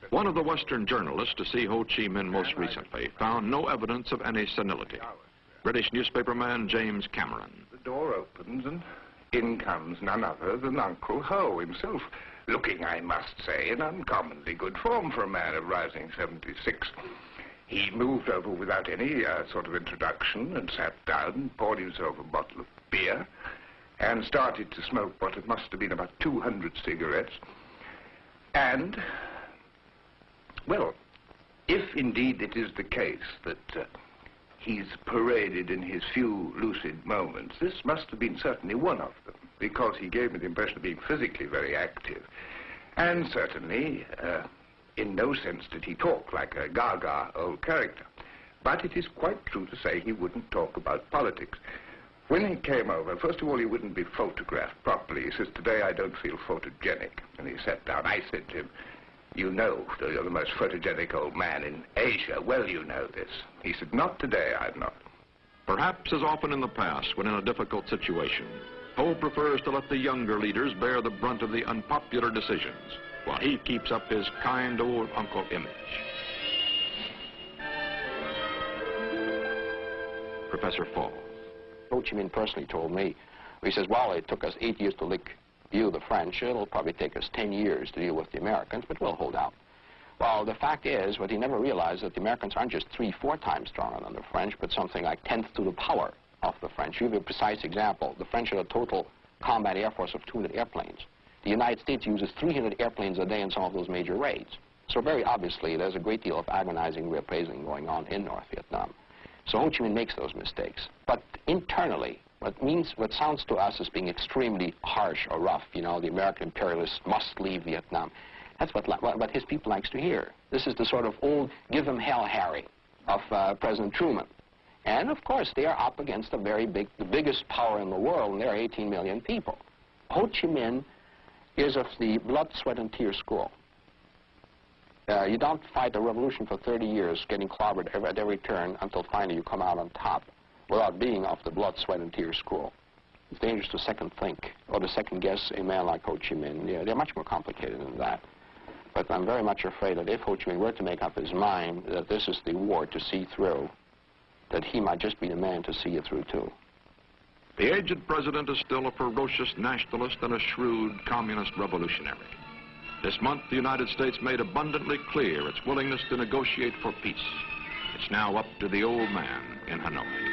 One of the Western journalists to see Ho Chi Minh most recently found no evidence of any senility. British newspaperman James Cameron. The door opens and in comes none other than Uncle Ho himself, looking, I must say, in uncommonly good form for a man of rising 76. He moved over without any sort of introduction and sat down and poured himself a bottle of beer and started to smoke what it must have been about 200 cigarettes. And, well, if indeed it is the case that he's paraded in his few lucid moments, this must have been certainly one of them, because he gave me the impression of being physically very active. And certainly, in no sense did he talk like a gaga old character. But it is quite true to say he wouldn't talk about politics. When he came over, first of all, he wouldn't be photographed properly. He says, "Today I don't feel photogenic." And he sat down. I said to him, "You know that you're the most photogenic old man in Asia. Well, you know this." He said, "Not today, I'm not." Perhaps as often in the past, when in a difficult situation, Ho prefers to let the younger leaders bear the brunt of the unpopular decisions, while he keeps up his kind old uncle image. Professor Fall. Ho Chi Minh personally told me, he says, well, it took us 8 years to lick you, the French. It'll probably take us 10 years to deal with the Americans, but we'll hold out. Well, the fact is, what he never realized, that the Americans aren't just 3-4 times stronger than the French, but something like 10th to the power of the French. To give you a precise example, the French had a total combat air force of 200 airplanes. The United States uses 300 airplanes a day in some of those major raids. So very obviously, there's a great deal of agonizing reappraising going on in North Vietnam. So Ho Chi Minh makes those mistakes. But internally, what sounds to us as being extremely harsh or rough, you know, the American imperialists must leave Vietnam, that's what his people likes to hear. This is the sort of old give 'em hell Harry of President Truman. And of course, they are up against the biggest power in the world, and there are 18 million people. Ho Chi Minh is of the blood, sweat, and tears school. You don't fight a revolution for 30 years getting clobbered at every turn until finally you come out on top without being of the blood, sweat, and tears school. It's dangerous to second think or to second guess a man like Ho Chi Minh. Yeah, they're much more complicated than that. But I'm very much afraid that if Ho Chi Minh were to make up his mind that this is the war to see through, that he might just be the man to see it through too. The aged president is still a ferocious nationalist and a shrewd communist revolutionary. This month, the United States made abundantly clear its willingness to negotiate for peace. It's now up to the old man in Hanoi.